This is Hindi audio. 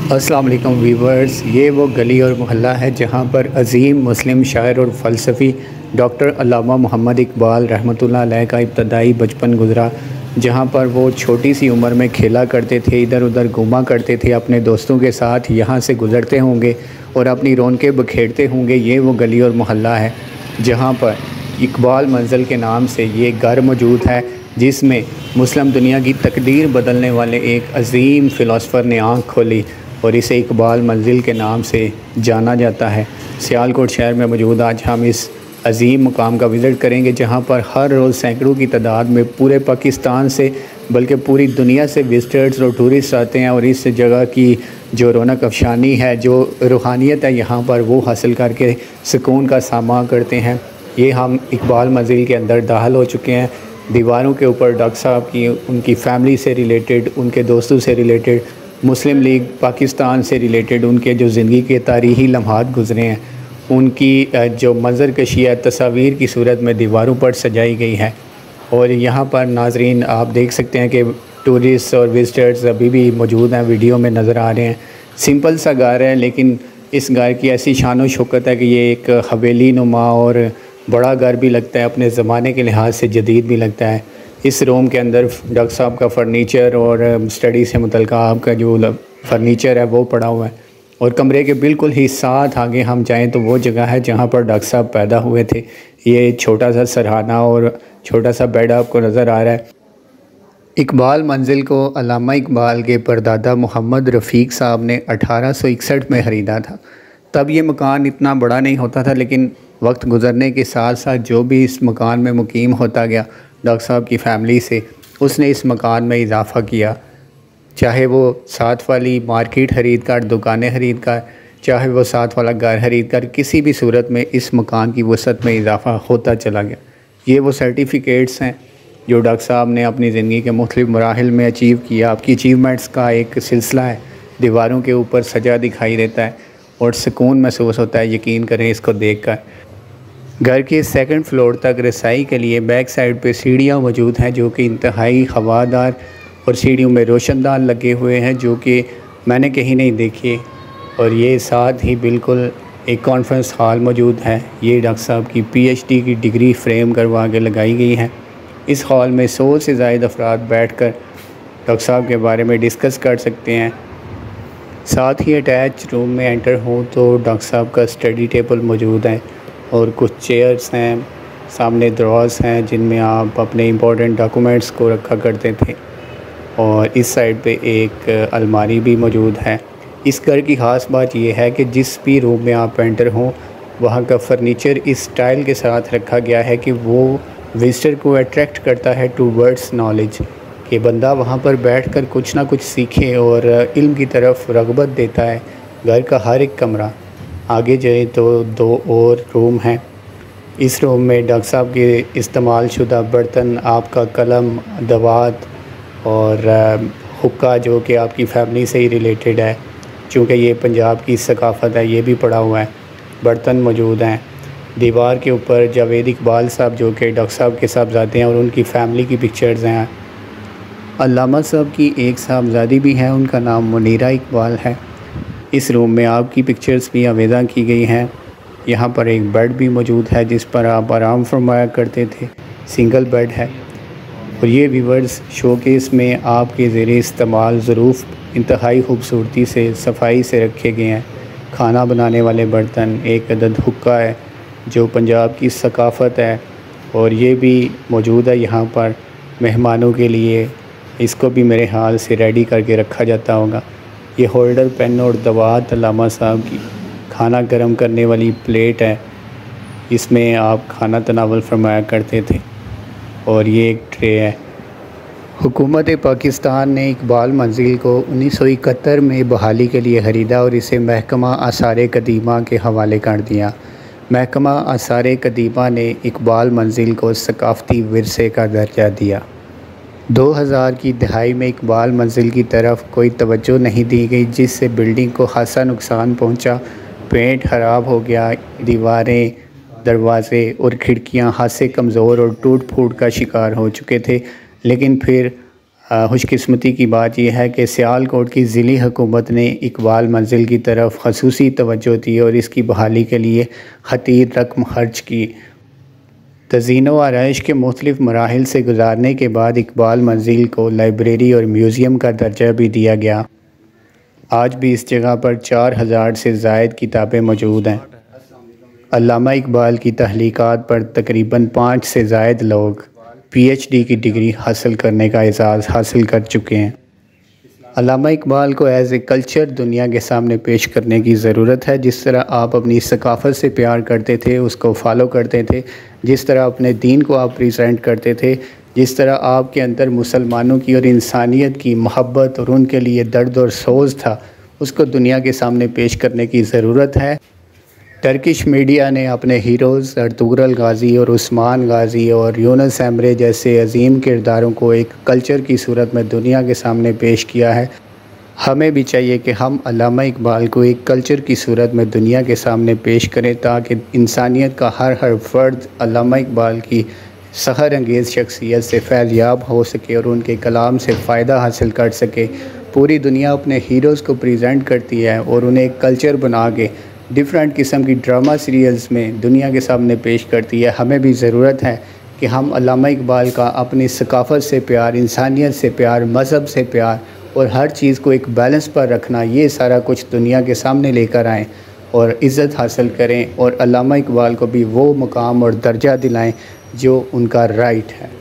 अस्सलाम वालेकुम वीवर्स, ये वो गली और मोहल्ला है जहाँ पर अज़ीम मुस्लिम शायर और फ़लसफ़ी डॉक्टर अल्लामा मोहम्मद इकबाल रहमतुल्लाह अलैह का इब्तदाई बचपन गुज़रा। जहाँ पर वो छोटी सी उम्र में खेला करते थे, इधर उधर घूमा करते थे, अपने दोस्तों के साथ यहाँ से गुज़रते होंगे और अपनी रौनकें बखेरते होंगे। ये वो गली और मोहल्ला है जहाँ पर इकबाल मंज़िल के नाम से ये घर मौजूद है, जिसमें मुस्लिम दुनिया की तकदीर बदलने वाले एक अज़ीम फ़िलासफ़र ने आँख खोली और इसे इकबाल मंज़िल के नाम से जाना जाता है। सियालकोट शहर में मौजूद आज हम इस अज़ीम मुकाम का विज़िट करेंगे, जहाँ पर हर रोज़ सैकड़ों की तादाद में पूरे पाकिस्तान से बल्कि पूरी दुनिया से विज़िटर्स और टूरिस्ट आते हैं और इस जगह की जो रौनक अफ़शानी है, जो रूहानियत है यहाँ पर, वो हासिल करके सुकून का सामा करते हैं। ये हम इकबाल मंज़िल के अंदर दाखिल हो चुके हैं। दीवारों के ऊपर डॉक्टर साहब की, उनकी फ़ैमिली से रिलेटेड, उनके दोस्तों से रिलेटेड, मुस्लिम लीग पाकिस्तान से रिलेटेड उनके जो ज़िंदगी के तारीख़ी लम्हात गुज़रे हैं, उनकी जो मंज़र कशी है तस्वीर की सूरत में दीवारों पर सजाई गई है। और यहाँ पर नाज़रीन आप देख सकते हैं कि टूरिस्ट और विज़िटर्स अभी भी मौजूद हैं, वीडियो में नज़र आ रहे हैं। सिंपल सा घर है, लेकिन इस घर की ऐसी शान व शौकत है कि ये एक हवेली नुमा और बड़ा घर भी लगता है, अपने ज़माने के लिहाज से जदीद भी लगता है। इस रूम के अंदर डॉक्टर साहब का फ़र्नीचर और स्टडी से मुतल्लिक़ा आपका जो फ़र्नीचर है वो पड़ा हुआ है। और कमरे के बिल्कुल ही साथ आगे हम जाएं तो वो जगह है जहाँ पर डॉक्टर साहब पैदा हुए थे। ये छोटा सा सरहाना और छोटा सा बेड आपको नज़र आ रहा है। इकबाल मंज़िल को अल्लामा इकबाल के परदादा मोहम्मद रफ़ीक साहब ने 1861 में ख़रीदा था। तब ये मकान इतना बड़ा नहीं होता था, लेकिन वक्त गुज़रने के साथ साथ जो भी इस मकान में मुकीम होता गया डॉक्टर साहब की फ़ैमिली से, उसने इस मकान में इजाफ़ा किया। चाहे वो साथ वाली मार्केट ख़रीद कर, दुकानें ख़रीद कर, चाहे वो साथ वाला घर ख़रीद कर, किसी भी सूरत में इस मकान की वसअत में इजाफ़ा होता चला गया। ये वो सर्टिफ़िकेट्स हैं जो डॉक्टर साहब ने अपनी ज़िंदगी के मुख्तलिफ़ मराहिल में अचीव किया। आपकी अचीवमेंट्स का एक सिलसिला है, दीवारों के ऊपर सजा दिखाई देता है और सुकून महसूस होता है, यकीन करें इसको देख कर। घर के सेकंड फ्लोर तक रसाई के लिए बैक साइड पे सीढ़ियाँ मौजूद हैं जो कि इंतहाई हवादार, और सीढ़ियों में रोशनदान लगे हुए हैं जो कि मैंने कहीं नहीं देखे। और ये साथ ही बिल्कुल एक कॉन्फ्रेंस हॉल मौजूद है। ये डॉक्टर साहब की PhD की डिग्री फ्रेम करवा के लगाई गई है। इस हॉल में 100 से ज़ायद अफराद बैठ कर डॉक्टर साहब के बारे में डिस्कस कर सकते हैं। साथ ही अटैच रूम में एंटर हो तो डॉक्टर साहब का स्टडी टेबल मौजूद है और कुछ चेयर्स हैं, सामने ड्रॉर्स हैं जिनमें आप अपने इम्पोर्टेंट डॉक्यूमेंट्स को रखा करते थे। और इस साइड पे एक अलमारी भी मौजूद है। इस घर की ख़ास बात यह है कि जिस भी रूम में आप एंटर हों, वहाँ का फ़र्नीचर इस स्टाइल के साथ रखा गया है कि वो विज़िटर को अट्रैक्ट करता है टूवर्ड्स नॉलेज, कि बंदा वहाँ पर बैठकर कुछ ना कुछ सीखे और इल्म की तरफ रग़बत देता है। घर का हर एक कमरा, आगे जाए तो 2 और रूम हैं। इस रूम में डॉक्टर साहब के इस्तेमाल शुदा बर्तन, आपका कलम, दवात और हुक्का जो कि आपकी फ़ैमिली से ही रिलेटेड है, चूँकि ये पंजाब की सकाफ़त है, ये भी पड़ा हुआ है। बर्तन मौजूद हैं। दीवार के ऊपर जावेद इकबाल साहब जो कि डॉक्टर साहब के साहबज़ादे हैं और उनकी फ़ैमिली की पिक्चर्स हैं। अल्लामा साहब की एक साहबज़ादी भी है, उनका नाम मुनीरा इकबाल है। इस रूम में आपकी पिक्चर्स भी आवेज़ा की गई हैं। यहाँ पर एक बेड भी मौजूद है जिस पर आप आराम फरमाया करते थे, सिंगल बेड है। और ये व्यूअर्स शोकेस में आपके ज़ेरे इस्तेमाल ज़रूफ़ इंतहाई खूबसूरती से सफाई से रखे गए हैं। खाना बनाने वाले बर्तन, एक अदद हुक्का है जो पंजाब की सकाफ़त है और ये भी मौजूद है यहाँ पर मेहमानों के लिए। इसको भी मेरे हाल से रेडी करके रखा जाता होगा। ये होल्डर, पेन और दवात अल्लामा साहब की। खाना गर्म करने वाली प्लेट है, इसमें आप खाना तनावल फरमाया करते थे। और ये एक ट्रे है। हुकूमत पाकिस्तान ने इकबाल मंज़िल को 1971 में बहाली के लिए ख़रीदा और इसे महकमा आसार कदीमा के हवाले कर दिया। महकमा आसार कदीमा ने इकबाल मंज़िल को सकाफ़ती विरसे का दर्जा दिया। 2000 की दहाई में इकबाल मंज़िल की तरफ कोई तवज्जो नहीं दी गई, जिससे बिल्डिंग को खासा नुकसान पहुंचा। पेंट ख़राब हो गया, दीवारें, दरवाज़े और खिड़कियां हाथ से कमज़ोर और टूट फूट का शिकार हो चुके थे। लेकिन फिर खुशकिस्मती की बात यह है कि सियालकोट की ज़िली हुकूमत ने इकबाल मंजिल की तरफ ख़ुसूसी तवज्जो दी और इसकी बहाली के लिए खतीर रकम खर्च की। तज़ीन व आराइश के मुख्तलिफ़ मराहिल से गुज़ारने के बाद इकबाल मंजिल को लाइब्रेरी और म्यूज़ियम का दर्जा भी दिया गया। आज भी इस जगह पर 4000 से ज़ायद किताबें मौजूद हैं। अल्लामा इकबाल की तहलीकात पर तकरीबन 5 से ज़ायद लोग PhD की डिग्री हासिल करने का एजाज़ हासिल कर चुके हैं। अल्लामा इकबाल को एज़ ए कल्चर दुनिया के सामने पेश करने की ज़रूरत है। जिस तरह आप अपनी सकाफ़त से प्यार करते थे, उसको फॉलो करते थे, जिस तरह अपने दीन को आप प्रेजेंट करते थे, जिस तरह आपके अंदर मुसलमानों की और इंसानियत की मोहब्बत और उनके लिए दर्द और सोज़ था, उसको दुनिया के सामने पेश करने की ज़रूरत है। टर्किश मीडिया ने अपने हीरोज़ अर्तुगरुल गाज़ी और उस्मान गाज़ी और यूनुस एमरे जैसे अजीम किरदारों को एक कल्चर की सूरत में दुनिया के सामने पेश किया है। हमें भी चाहिए कि हम अल्लामा इकबाल को एक कल्चर की सूरत में दुनिया के सामने पेश करें ताकि इंसानियत का हर फ़र्द अल्लामा इकबाल की सहर अंगेज़ शख्सियत से फैज़याब हो सके और उनके कलाम से फ़ायदा हासिल कर सके। पूरी दुनिया अपने हीरोज़ को प्रेजेंट करती है और उन्हें एक कल्चर बना के डिफरेंट किस्म की ड्रामा सीरियल्स में दुनिया के सामने पेश करती है। हमें भी ज़रूरत है कि हम अल्लामा इकबाल का अपनी सकाफ़त से प्यार, इंसानियत से प्यार, मज़हब से प्यार और हर चीज़ को एक बैलेंस पर रखना, ये सारा कुछ दुनिया के सामने लेकर आएँ और इज़्ज़त हासिल करें और अल्लामा इकबाल को भी वो मुकाम और दर्जा दिलाएं जो उनका राइट है।